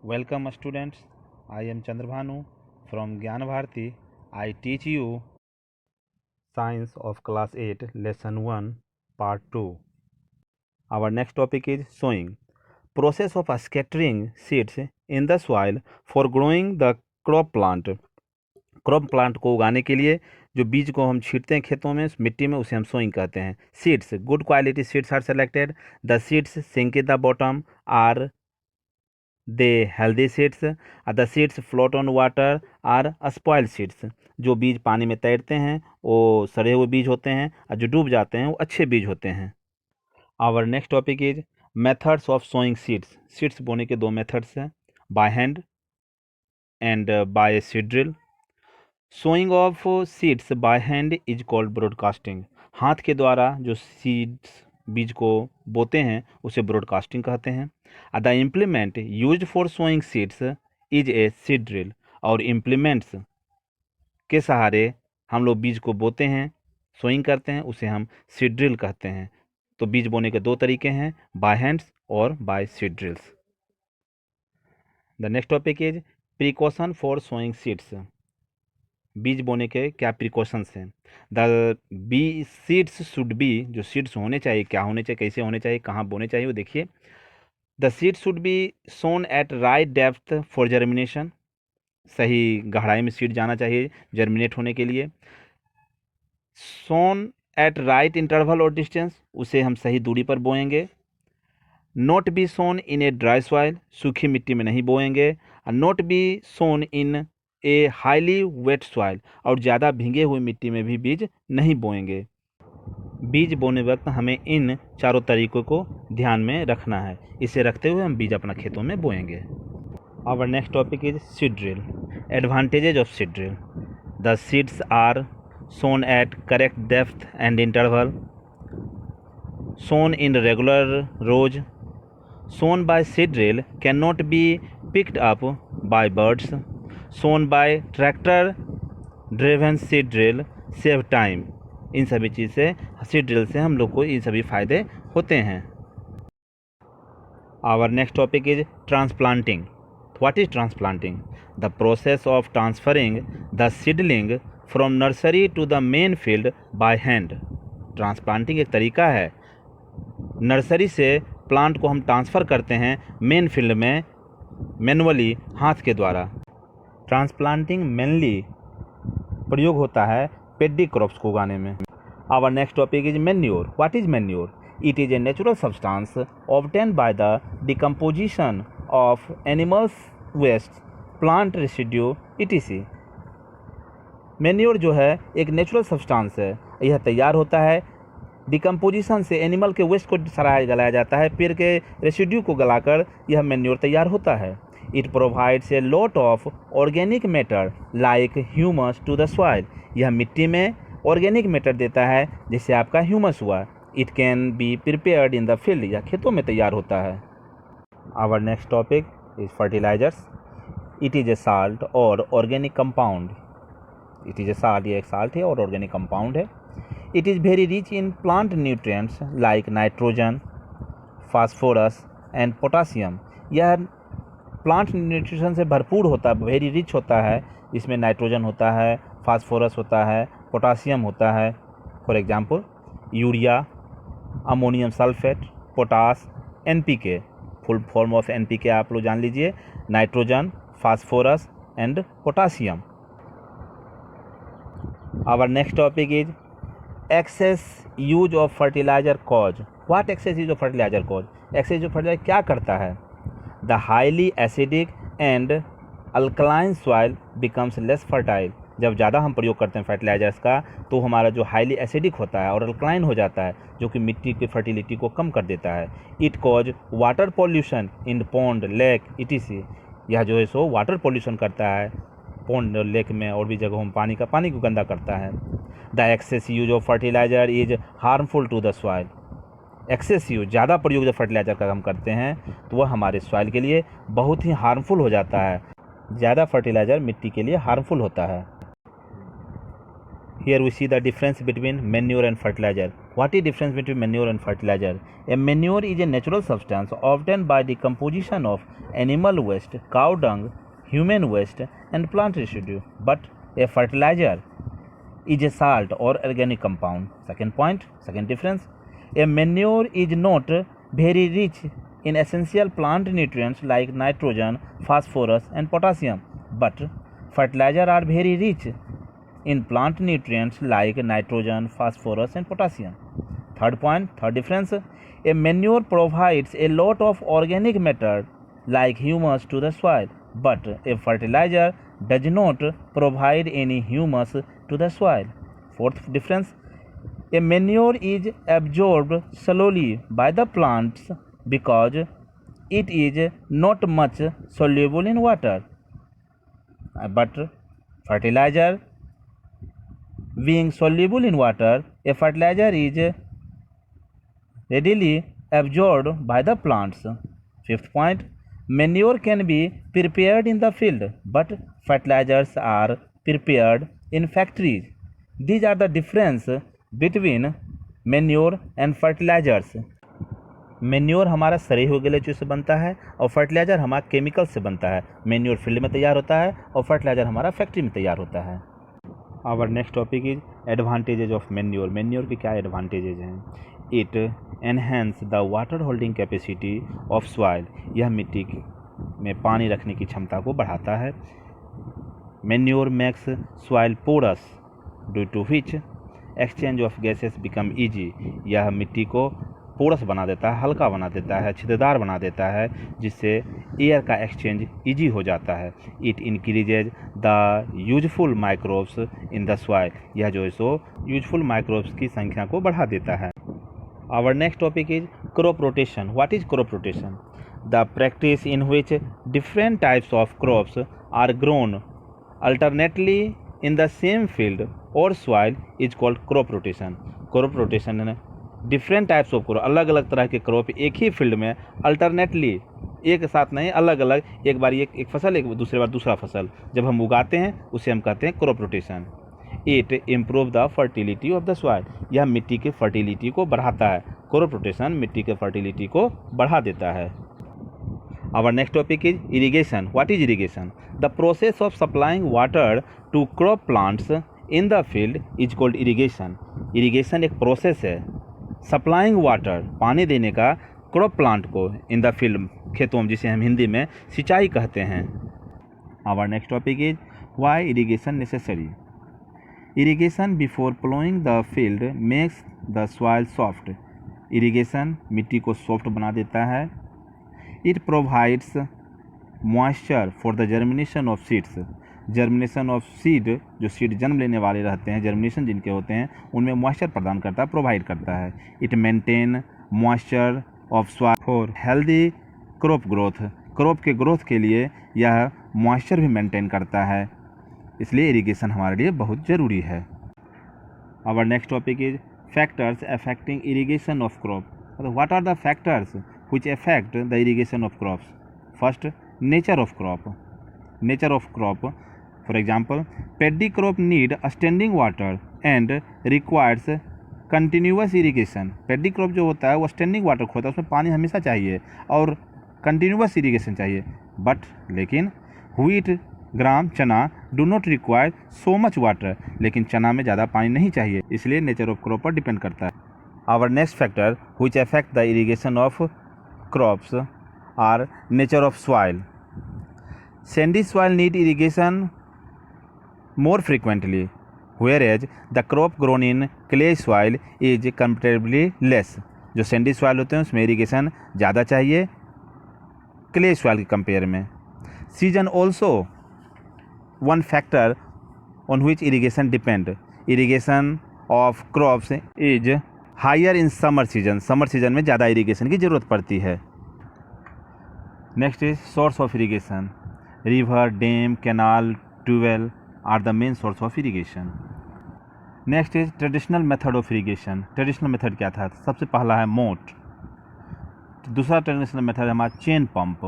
Welcome students, I am Chandrabhanu from Gyan Bharati. I teach you Science of Class 8 Lesson 1 Part 2. Our next topic is sowing. Process of scattering seeds in the soil for growing the crop plant. Crop plant को उगाने के लिए जो बीज को हम छींटते हैं खेतों में मिट्टी में उसे हम सोइंग कहते हैं. Seeds, good quality seeds are selected. The seeds sink in the bottom are they healthy seeds. The seeds float on water are spoiled seeds. जो बीज पानी में तैरते हैं वो सड़े हुए बीज होते हैं और जो डूब जाते हैं वो अच्छे बीज होते हैं. Our next topic is methods of sowing seeds. Seeds बोने के दो मेथड्स हैं, by hand and by seed drill. Sowing of seeds by hand is called broadcasting. हाथ के द्वारा जो सीड्स बीज को बोते हैं उसे ब्रॉडकास्टिंग कहते हैं. The implement used for sowing seeds is a seed drill. और इम्प्लीमेंट्स के सहारे हम लोग बीज को बोते हैं, सोइंग करते हैं, उसे हम सीड ड्रिल कहते हैं. तो बीज बोने के दो तरीके हैं, बाय हैंड्स और by seed drills. The next topic is precaution for sowing seeds. बीज बोने के क्या प्रिकॉशंस हैं. द बी सीड्स शुड बी, जो सीड्स होने चाहिए, क्या होने चाहिए, कैसे होने चाहिए, कहाँ बोने चाहिए वो देखिए. The seeds should be sown at right depth for germination. सही गहराई में सीड जाना चाहिए जर्मिनेट होने के लिए. सोन एट राइट इंटरवल और डिस्टेंस, उसे हम सही दूरी पर बोएंगे. Not be sown in a dry soil, सूखी मिट्टी में नहीं बोएंगे. Not be sown in a highly wet soil, और ज़्यादा भीगे हुई मिट्टी में भी बीज नहीं बोएंगे. बीज बोने वक्त हमें इन चारों तरीकों को ध्यान में रखना है. इसे रखते हुए हम बीज अपना खेतों में बोएंगे. Our next topic is seed drill. Advantages of seed drill. The seeds are sown at correct depth and interval. Sown in regular rows. Sown by seed drill can not be picked up by birds. Sown by tractor driven seed drill save time. इन सभी चीज़ से seed drill से हम लोग को इन सभी फ़ायदे होते हैं. Our next topic is transplanting. What is transplanting? The process of transferring the seedling from nursery to the main field by hand. Transplanting एक तरीका है, नर्सरी से प्लांट को हम ट्रांसफ़र करते हैं मेन फील्ड में मैनुअली, हाथ के द्वारा. ट्रांसप्लांटिंग मेनली प्रयोग होता है पेडी क्रॉप्स को उगाने में. Our next topic is manure. What is manure? It is a natural substance obtained by the decomposition of animals waste, plant residue etc. Manure जो है एक नेचुरल सब्सटेंस है. यह तैयार होता है डिकम्पोजिशन से. एनिमल के वेस्ट को सराया गलाया जाता है, पेड़ के रेसिड्यू को गलाकर यह मैन्योर तैयार होता है. It provides a lot of organic matter like humus to the soil. यह मिट्टी में ऑर्गेनिक मैटर देता है जिससे आपका ह्यूमस हुआ. It can be prepared in the field. यह खेतों में तैयार होता है. Our next topic is fertilisers. It is a salt और organic compound. It is a salt, ये एक साल्ट है और ऑर्गेनिक कंपाउंड है. It is very rich in plant nutrients like nitrogen, phosphorus and potassium. यह प्लांट न्यूट्रिशन से भरपूर होता है, वेरी रिच होता है. इसमें नाइट्रोजन होता है, फास्फोरस होता है, पोटासियम होता है. For example urea, ammonium sulphate, potash, NPK. Full form of NPK आप लोग जान लीजिए, nitrogen, phosphorus and potassium. Our next topic is excess use of fertiliser cause. What excess use of fertiliser cause? Excess use of fertiliser क्या करता है? The highly acidic and alkaline soil becomes less fertile. जब ज़्यादा हम प्रयोग करते हैं fertilisers का तो हमारा जो हाईली एसिडिक होता है और अल्कलाइन हो जाता है, जो कि मिट्टी की फर्टिलिटी को कम कर देता है. It cause water pollution in pond, lake etc. यह जो है सो वाटर पॉल्यूशन करता है पॉन्ड, लेक में और भी जगहों में पानी को गंदा करता है. The excess use of fertiliser is harmful to the soil. Excess use, ज़्यादा प्रयोग जब फर्टिलाइजर का हम करते हैं तो वह हमारे सॉइल के लिए बहुत ही हार्मफुल हो जाता है. ज़्यादा फर्टिलाइजर मिट्टी के लिए हार्मफुल होता है. Here we see the difference between manure and fertilizer. What is difference between manure and fertilizer? A manure is a natural substance obtained by the composition of animal waste, cow dung, human waste, and plant residue. But a fertilizer is a salt or organic compound. Second difference. A manure is not very rich in essential plant nutrients like nitrogen, phosphorus, and potassium. But fertilizer are very rich in plant nutrients like nitrogen, phosphorus, and potassium. Third difference. A manure provides a lot of organic matter like humus to the soil, but a fertilizer does not provide any humus to the soil. Fourth difference. A manure is absorbed slowly by the plants because it is not much soluble in water. But fertilizer being soluble in water, a fertilizer is readily absorbed by the plants. Fifth point. Manure can be prepared in the field, but fertilizers are prepared in factories. These are the difference between manure and fertilizers. Manure हमारा सड़े हुए गले चूजे से बनता है और fertiliser हमारा केमिकल से बनता है। मैन्योर फील्ड में तैयार होता है और फर्टिलाइज़र हमारा फैक्ट्री में तैयार होता है। Our next topic is advantages of manure. Manure के क्या एडवांटेजेज हैं? It enhance the water holding capacity of soil. यह मिट्टी में पानी रखने की क्षमता को बढ़ाता है। Manure makes soil porous due to which exchange of gases become easy. यह मिट्टी को पोरस बना देता है, हल्का बना देता है, छिद्रदार बना देता है, जिससे एयर का एक्सचेंज ईजी हो जाता है। It increases the useful microbes in the soil. यह जो है सो यूजफुल माइक्रोब्स की संख्या को बढ़ा देता है। Our next topic is crop rotation. What is crop rotation? The practice in which different types of crops are grown alternately in the same field और soil is called crop rotation. Crop rotation different types of crop, अलग अलग तरह के crop एक ही field में alternately, एक साथ नहीं, अलग अलग, एक बार एक फसल, एक दूसरी बार दूसरा फसल जब हम उगाते हैं उसे हम कहते हैं crop rotation. It improve the fertility of the soil. यह मिट्टी की फर्टिलिटी को बढ़ाता है। क्रॉप रोटेशन मिट्टी के फर्टिलिटी को बढ़ा देता है। Our next topic is irrigation. What is irrigation? The process of supplying water to crop plants in the field is called irrigation. Irrigation एक प्रोसेस है सप्लाइंग वाटर, पानी देने का क्रॉप प्लांट को इन द फील्ड, खेतों में, जिसे हम हिंदी में सिंचाई कहते हैं। Our next topic is why irrigation necessary. Irrigation before ploughing the field makes the soil soft. Irrigation मिट्टी को सॉफ्ट बना देता है। It provides moisture for the germination of seeds. Germination of seed, जो सीड जन्म लेने वाले रहते हैं, जर्मिनेशन जिनके होते हैं, उनमें मॉइस्चर प्रदान करता है, प्रोवाइड करता है। It maintain moisture of soil for healthy crop growth. Crop के ग्रोथ के लिए यह मॉइस्चर भी मेंटेन करता है, इसलिए इरिगेशन हमारे लिए बहुत ज़रूरी है। Our next topic is factors affecting irrigation of crop. What are the factors which affect the irrigation of crops? First, nature of crop. Nature of crop, for example, paddy crop need standing water and requires continuous irrigation. Paddy crop जो होता है वो standing water खोता है, उसमें पानी हमेशा चाहिए और कंटिन्यूअस इरीगेशन चाहिए। लेकिन व्हीट, ग्राम, चना do not require so much water. लेकिन चना में ज़्यादा पानी नहीं चाहिए, इसलिए नेचर ऑफ क्रॉप पर डिपेंड करता है। Our next factor which affect the irrigation of crops are nature of soil. Sandy soil need irrigation more frequently, whereas the crop grown in clay soil is comparatively less. जो sandy soil होते हैं उसमें irrigation ज़्यादा चाहिए clay soil के compare में। Season also one factor on which irrigation depend. Irrigation of crops is higher in summer season. Summer season में ज़्यादा इरीगेशन की ज़रूरत पड़ती है। Next is source of irrigation. River, dam, canal, tubewell are the main source of irrigation. Next is traditional method of irrigation. Traditional method क्या था? सबसे पहला है मोट। दूसरा ट्रेडिशनल मेथड है हमारा चेन पंप,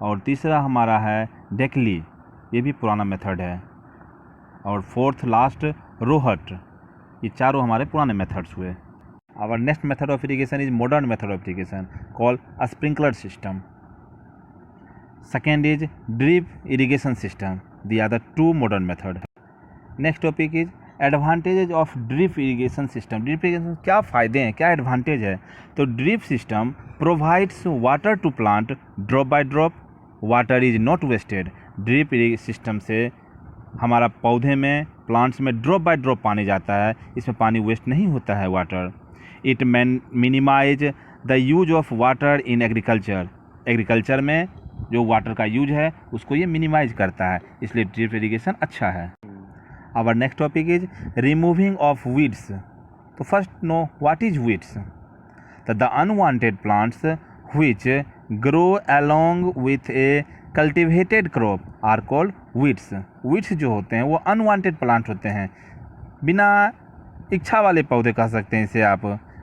और तीसरा हमारा है डेकली, ये भी पुराना मेथड है, और फोर्थ लास्ट रोहट। ये चारों हमारे पुराने मेथड्स हुए। Our next method of irrigation is modern method of irrigation called a sprinkler system. Second is drip irrigation system. These are the two modern method. Next topic is advantages of drip irrigation system. Drip irrigation क्या फ़ायदे हैं, क्या advantage है? तो drip system provides water to plant drop by drop, water is not wasted. Drip system से हमारा पौधे में, प्लांट्स में ड्रॉप बाय ड्रॉप पानी जाता है, इसमें पानी वेस्ट नहीं होता है water. It minimise the use of water in agriculture. Agriculture में जो वाटर का यूज है उसको ये मिनिमाइज करता है, इसलिए ड्रिप इरिगेशन अच्छा है। Our next topic is removing of weeds. तो first know what is weeds. The unwanted plants which grow along with a cultivated crop are called weeds. Weeds जो होते हैं वो अनवांटेड प्लांट होते हैं, बिना इच्छा वाले पौधे कह सकते हैं इसे आप,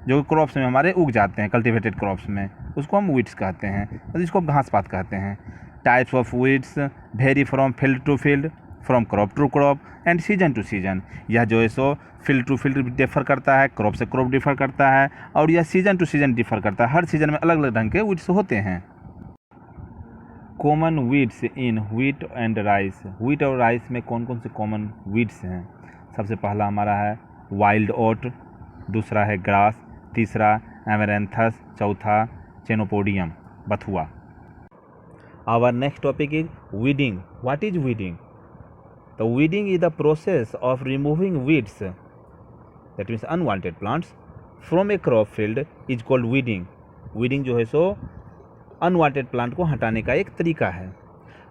जो क्रॉप्स में हमारे उग जाते हैं, कल्टिवेटेड क्रॉप्स में, उसको हम वीड्स कहते हैं, जिसको घास पात कहते हैं। Types of weeds vary from field to field, from crop to crop and season to season. यह जो है so field to field differ करता है, क्रॉप से क्रॉप डिफर करता है, और यह सीजन टू सीजन डिफर करता है। हर सीजन में अलग अलग ढंग के वीड्स होते हैं। Common weeds in wheat and rice. Wheat और राइस में कौन कौन से कॉमन वीड्स हैं? सबसे पहला हमारा है वाइल्ड ओट, दूसरा है ग्रास, तीसरा एमेरेंथस, चौथा चेनोपोडियम, बथुआ। Our next topic is weeding. What is weeding? तो weeding is the process of removing weeds, that means unwanted plants, from a crop field is called weeding. Weeding जो है सो अनवांटेड प्लांट को हटाने का एक तरीका है।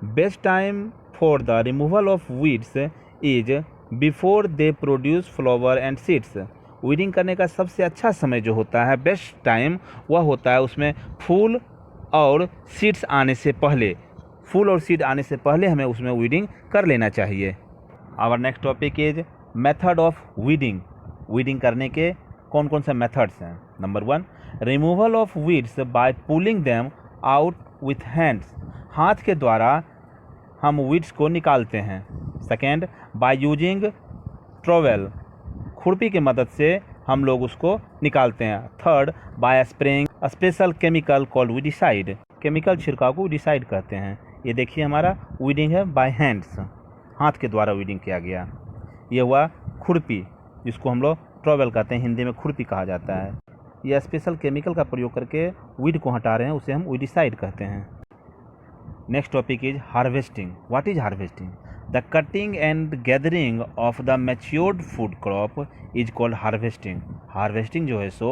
Best time for the removal of weeds is before they produce flower and seeds. Weeding करने का सबसे अच्छा समय जो होता है, बेस्ट टाइम, वह होता है उसमें फूल और सीड्स आने से पहले, फूल और सीड आने से पहले हमें उसमें वीडिंग कर लेना चाहिए। Our next topic is method of weeding. Weeding करने के कौन कौन से मेथड्स हैं? Number 1, removal of weeds by pulling them out with hands. हाथ के द्वारा हम वीड्स को निकालते हैं। सेकेंड, बाय यूजिंग ट्रोवेल, खुरपी की मदद से हम लोग उसको निकालते हैं। Third, bye spraying a special chemical called weedicide. Chemical छिड़काव को वीडिसाइड कहते हैं। ये देखिए हमारा वीडिंग है बाय हैंड्स, हाथ के द्वारा वीडिंग किया गया। ये हुआ खुरपी, जिसको हम लोग ट्रोवेल कहते हैं, हिंदी में खुरपी कहा जाता है। यह स्पेशल केमिकल का प्रयोग करके वीड को हटा रहे हैं, उसे हम वीडिसाइड कहते हैं। Next topic is harvesting. What is harvesting? The cutting and gathering of the matured food crop is called harvesting. Harvesting जो है सो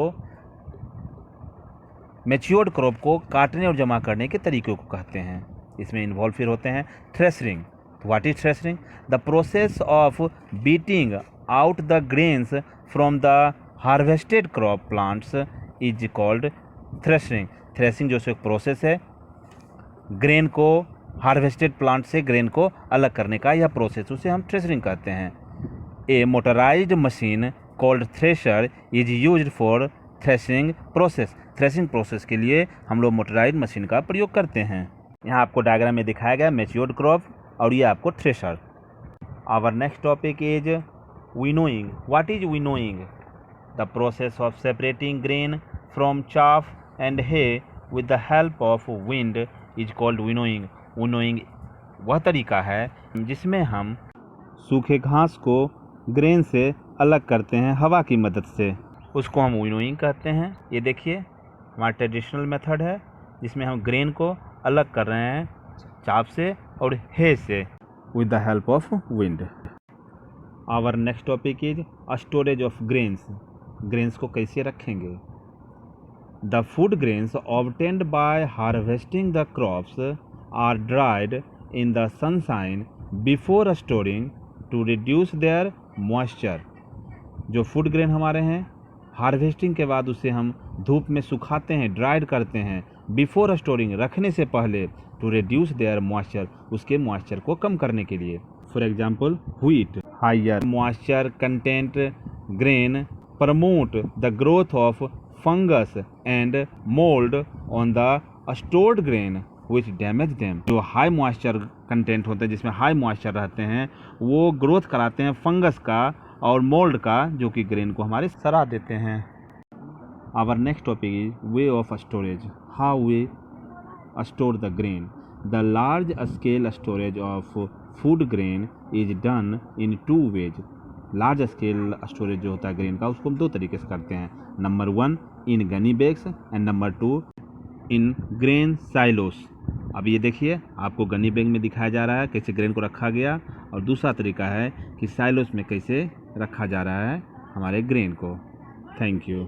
मैच्योर्ड क्रॉप को काटने और जमा करने के तरीकों को कहते हैं। इसमें इन्वॉल्व फिर होते हैं threshing. What is threshing? The process of beating out the grains from the harvested crop plants is called threshing. Threshing जो है एक प्रोसेस है, ग्रेन को हार्वेस्टेड प्लांट से ग्रेन को अलग करने का यह प्रोसेस, उसे हम थ्रेशरिंग कहते हैं। A motorised machine called thresher is used for threshing process. Threshing process के लिए हम लोग मोटराइज्ड मशीन का प्रयोग करते हैं। यहाँ आपको डायग्राम में दिखाया गया मैच्योर्ड क्रॉप, और ये आपको thresher. Our next topic is winnowing. What is winnowing? The process of separating grain from chaff and hay with the help of wind is called winnowing. Winnowing वह तरीका है जिसमें हम सूखे घास को ग्रेन से अलग करते हैं हवा की मदद से, उसको हम विनोइंग कहते हैं। ये देखिए हमारा ट्रेडिशनल मेथड है, जिसमें हम ग्रेन को अलग कर रहे हैं चाप से और हे से with the help of wind. Our next topic is storage of grains. Grains को कैसे रखेंगे? The food grains obtained by harvesting the crops are dried in the sunshine before storing to reduce their moisture. जो food grain हमारे हैं, harvesting के बाद उसे हम धूप में सुखाते हैं, ड्राइड करते हैं, बिफोर स्टोरिंग रखने से पहले, टू रिड्यूस देयर मॉइस्चर, उसके मॉइस्चर को कम करने के लिए। For example wheat, higher moisture content grain promote the growth of fungus and mould on the stored grain which damage them. जो हाई मॉइस्चर कंटेंट होते हैं, जिसमें हाई मॉइस्चर रहते हैं, वो ग्रोथ कराते हैं फंगस का और मोल्ड का, जो कि ग्रेन को हमारे सड़ा देते हैं। Our next topic is way of storage, how we store the grain. The large scale storage of food grain is done in 2 ways. Large scale storage जो होता है ग्रेन का, उसको हम 2 तरीके से करते हैं। Number 1 in Ghani bags and number 2 in grain silos. अब ये देखिए, आपको गनी बैग में दिखाया जा रहा है कैसे ग्रेन को रखा गया, और दूसरा तरीका है कि साइलोस में कैसे रखा जा रहा है हमारे ग्रेन को। Thank you.